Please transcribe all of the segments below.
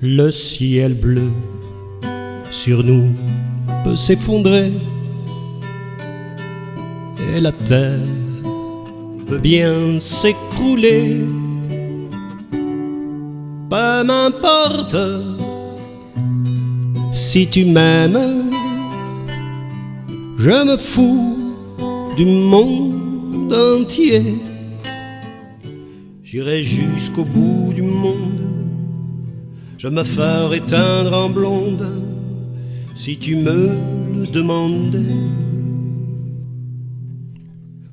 Le ciel bleu sur nous peut s'effondrer et la terre peut bien s'écrouler. Peu m'importe si tu m'aimes, je me fous du monde entier. J'irai jusqu'au bout du monde, je me ferai teindre en blonde si tu me le demandais.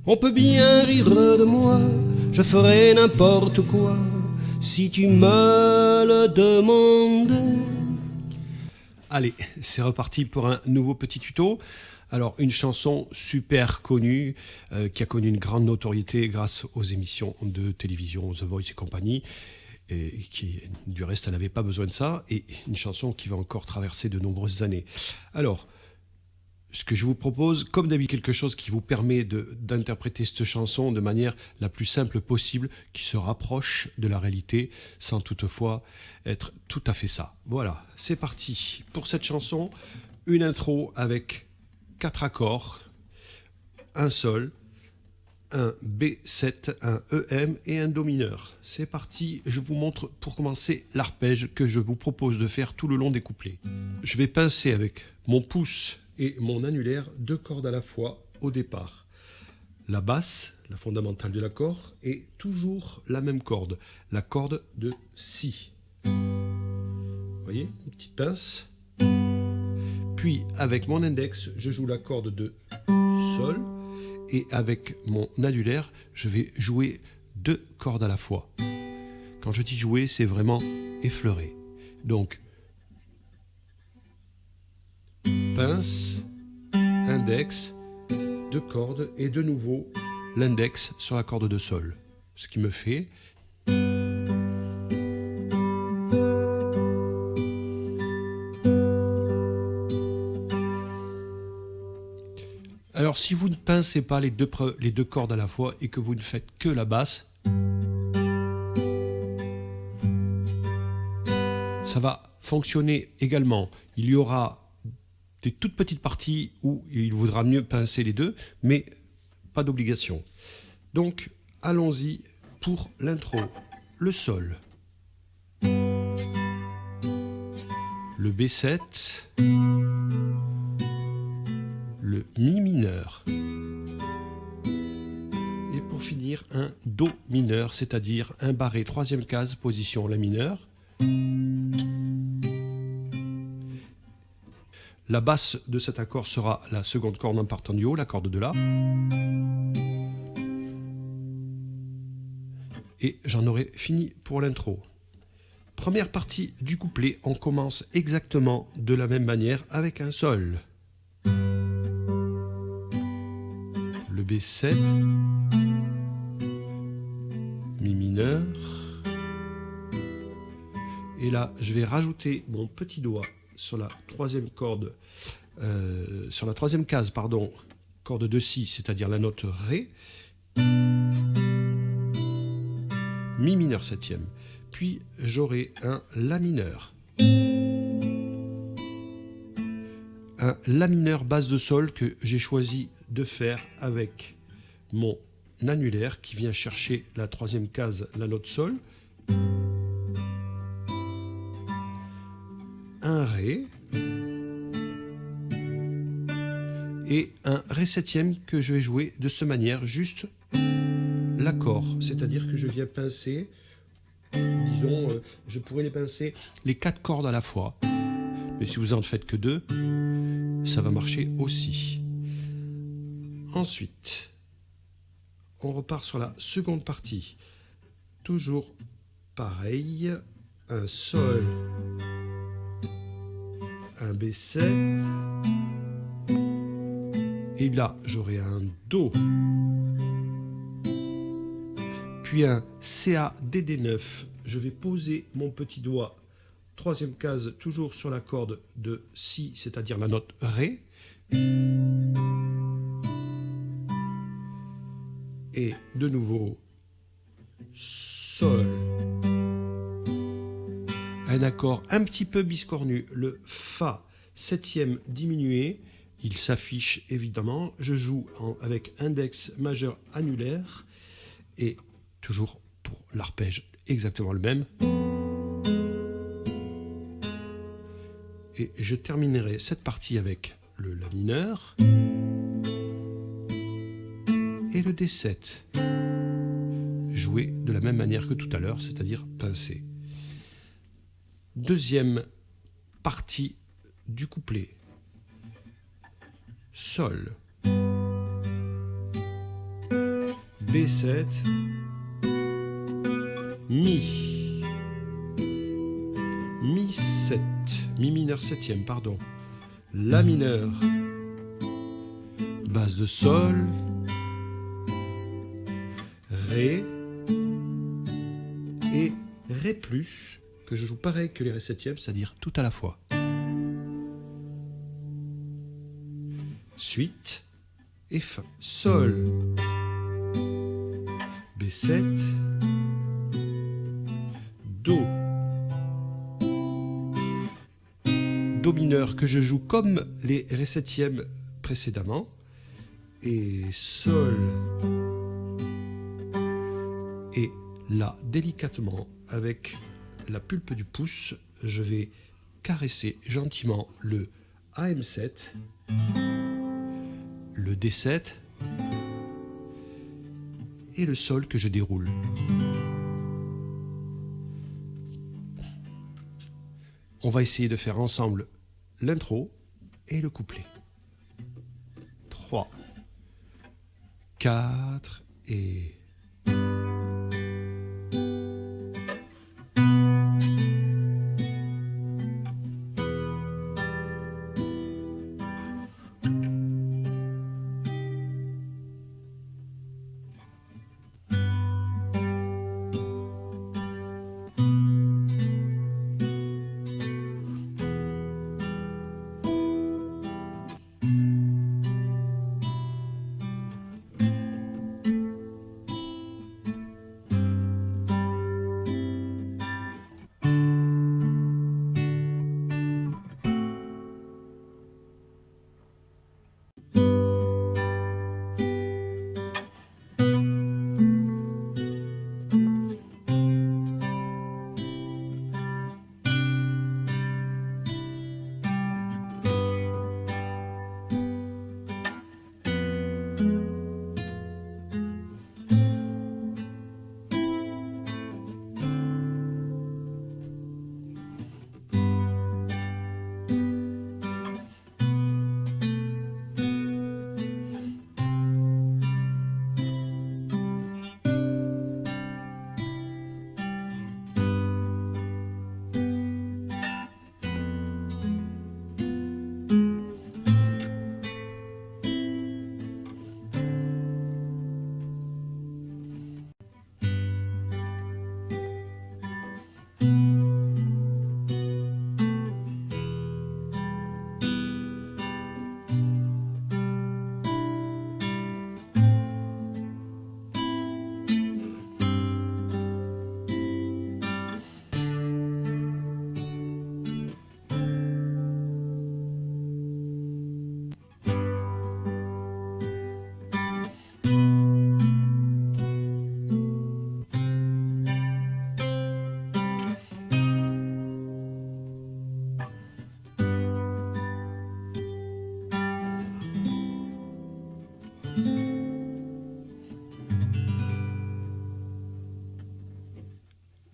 On peut bien rire de moi, je ferai n'importe quoi si tu me le demandais. Allez, c'est reparti pour un nouveau petit tuto. Alors, une chanson super connue, qui a connu une grande notoriété grâce aux émissions de télévision, The Voice et compagnie, et qui, du reste, elle n'avait pas besoin de ça, et une chanson qui va encore traverser de nombreuses années. Alors, ce que je vous propose, comme d'habitude, quelque chose qui vous permet d'interpréter cette chanson de manière la plus simple possible, qui se rapproche de la réalité, sans toutefois être tout à fait ça. Voilà, c'est parti. Pour cette chanson, une intro avec 4 accords, un sol, un B7, un EM et un Do mineur. C'est parti, je vous montre pour commencer l'arpège que je vous propose de faire tout le long des couplets. Je vais pincer avec mon pouce et mon annulaire 2 cordes à la fois au départ. La basse, la fondamentale de l'accord, est toujours la même corde, la corde de Si. Vous voyez, une petite pince. Puis avec mon index, je joue la corde de Sol, et avec mon annulaire, je vais jouer 2 cordes à la fois. Quand je dis jouer, c'est vraiment effleurer. Donc, pince, index, 2 cordes, et de nouveau l'index sur la corde de Sol. Ce qui me fait... Alors, si vous ne pincez pas les deux cordes à la fois et que vous ne faites que la basse, ça va fonctionner également. Il y aura des toutes petites parties où il vaudra mieux pincer les deux, mais pas d'obligation. Donc, allons-y pour l'intro. Le Sol, le B7, le Mi mineur, et pour finir un Do mineur, c'est-à-dire un barré 3e case, position La mineur. La basse de cet accord sera la seconde corde en partant du haut, la corde de La. Et j'en aurai fini pour l'intro. Première partie du couplet, on commence exactement de la même manière avec un Sol. Le B7, Mi mineur, et là je vais rajouter mon petit doigt sur la 3e corde, sur la 3e case, pardon, corde de Si, c'est-à-dire la note Ré, Mi mineur 7e, puis j'aurai un La mineur. Un La mineur basse de Sol que j'ai choisi de faire avec mon annulaire qui vient chercher la 3e case, la note Sol, un Ré et un Ré 7e que je vais jouer de cette manière, juste l'accord, c'est-à-dire que je viens pincer, disons, je pourrais les pincer les 4 cordes à la fois, mais si vous en faites que 2, ça va marcher aussi. Ensuite, on repart sur la seconde partie. Toujours pareil, un Sol, un B7, et là j'aurai un Do, puis un CA-DD9. Je vais poser mon petit doigt, 3e case, toujours sur la corde de Si, c'est-à-dire la note Ré, et de nouveau Sol, un accord un petit peu biscornu, le Fa septième diminué. Il s'affiche évidemment. Je joue avec index majeur annulaire et toujours pour l'arpège exactement le même. Et je terminerai cette partie avec le La mineur et le D7, joué de la même manière que tout à l'heure, c'est-à-dire pincé. Deuxième partie du couplet. Sol, B7, Mi, Mi 7, Mi mineur septième, pardon, La mineur, base de Sol, Ré et Ré plus, que je joue pareil que les Ré septièmes, c'est-à-dire tout à la fois. Suite et fin. Sol, B7, Do, Do mineur que je joue comme les Ré septièmes précédemment, et Sol, et là, délicatement, avec la pulpe du pouce, je vais caresser gentiment le AM7, le D7 et le Sol que je déroule. On va essayer de faire ensemble l'intro et le couplet. 3, 4 et...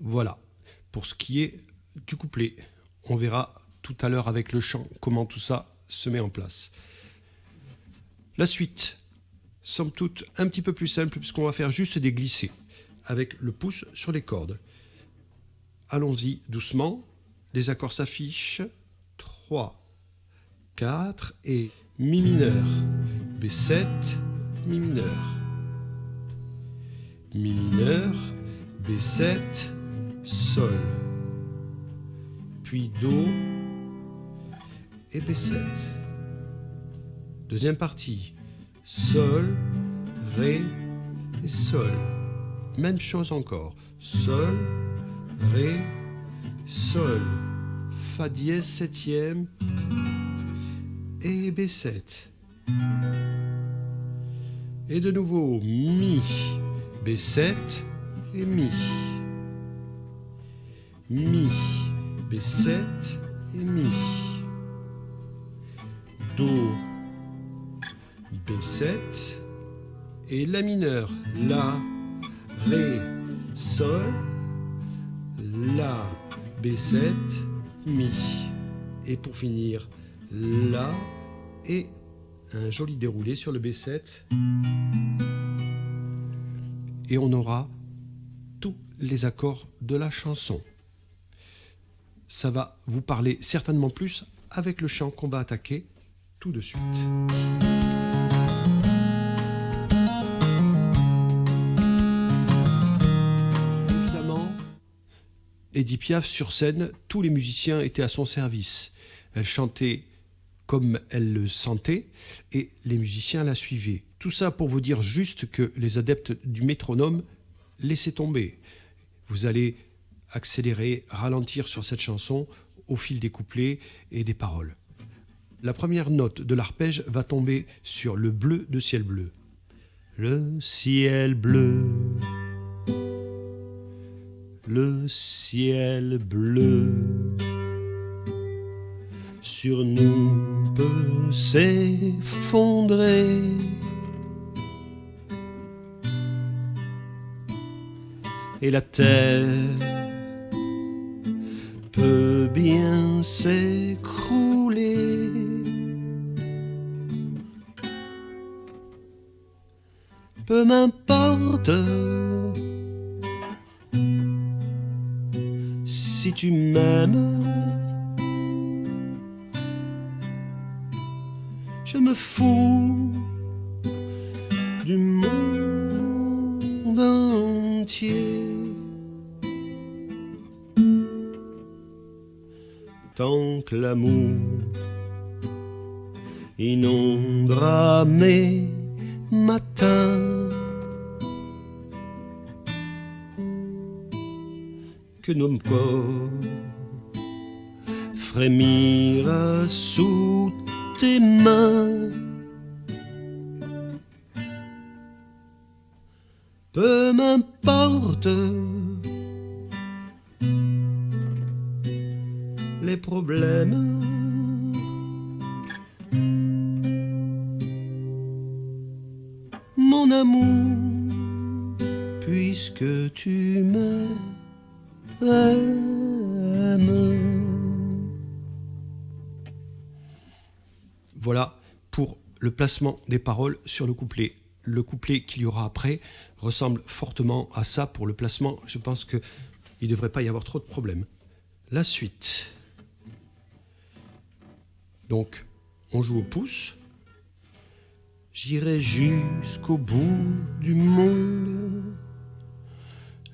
Voilà, pour ce qui est du couplet. On verra tout à l'heure avec le chant comment tout ça se met en place. La suite, somme toute un petit peu plus simple puisqu'on va faire juste des glissés avec le pouce sur les cordes. Allons-y doucement, les accords s'affichent. 3, 4 et Mi mineur, B7, Mi mineur, Mi mineur, B7, Sol, puis Do et B7. Deuxième partie, Sol, Ré et Sol. Même chose encore, Sol, Ré Sol, Fa dièse septième et B7. Et de nouveau Mi, B7 et Mi. Mi, B7 et Mi. Do, B7 et La mineur. La, Ré, Sol, La, B7, Mi. Et pour finir, La et un joli déroulé sur le B7. Et on aura tous les accords de la chanson. Ça va vous parler certainement plus avec le chant qu'on va attaquer tout de suite. Évidemment, Edith Piaf sur scène, tous les musiciens étaient à son service. Elle chantait comme elle le sentait et les musiciens la suivaient. Tout ça pour vous dire juste que les adeptes du métronome, laissez tomber. Vous allez accélérer, ralentir sur cette chanson au fil des couplets et des paroles. La première note de l'arpège va tomber sur le bleu de ciel bleu. Le ciel bleu, le ciel bleu, sur nous peut s'effondrer. Et la terre peut bien s'écrouler. Peu m'importe si tu m'aimes, je me fous du monde entier. Tant que l'amour inondera mes matins, que nos corps frémira sous tes mains. Peu m'importe les problèmes, mon amour, puisque tu m'aimes. Voilà pour le placement des paroles sur le couplet. Le couplet qu'il y aura après ressemble fortement à ça pour le placement. Je pense qu'il ne devrait pas y avoir trop de problèmes. La suite. Donc, on joue au pouce. J'irai jusqu'au bout du monde.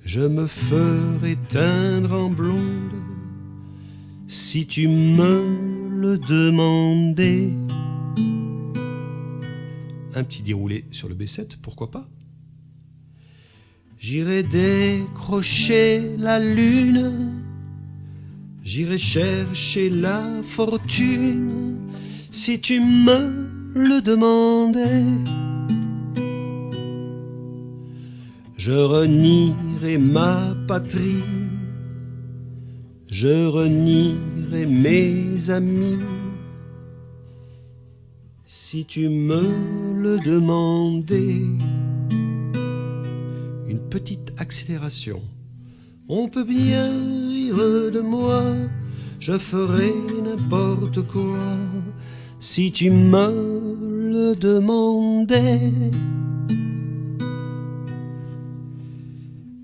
Je me ferai teindre en blonde si tu me le demandais. Un petit déroulé sur le B7, pourquoi pas. J'irai décrocher la lune, j'irai chercher la fortune si tu me le demandais. Je renierai ma patrie, je renierai mes amis si tu me le demandais. Une petite accélération. On peut bien rire de moi, je ferai n'importe quoi si tu me le demandais.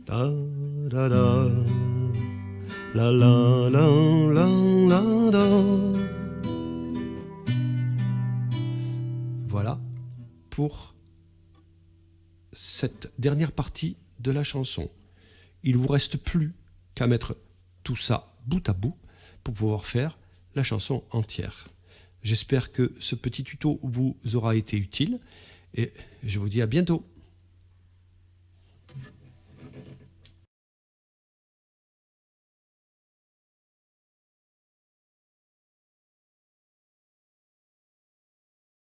Da da da, la la la la la la. Voilà pour cette dernière partie de la chanson. Il ne vous reste plus qu'à mettre tout ça bout à bout pour pouvoir faire la chanson entière. J'espère que ce petit tuto vous aura été utile et je vous dis à bientôt.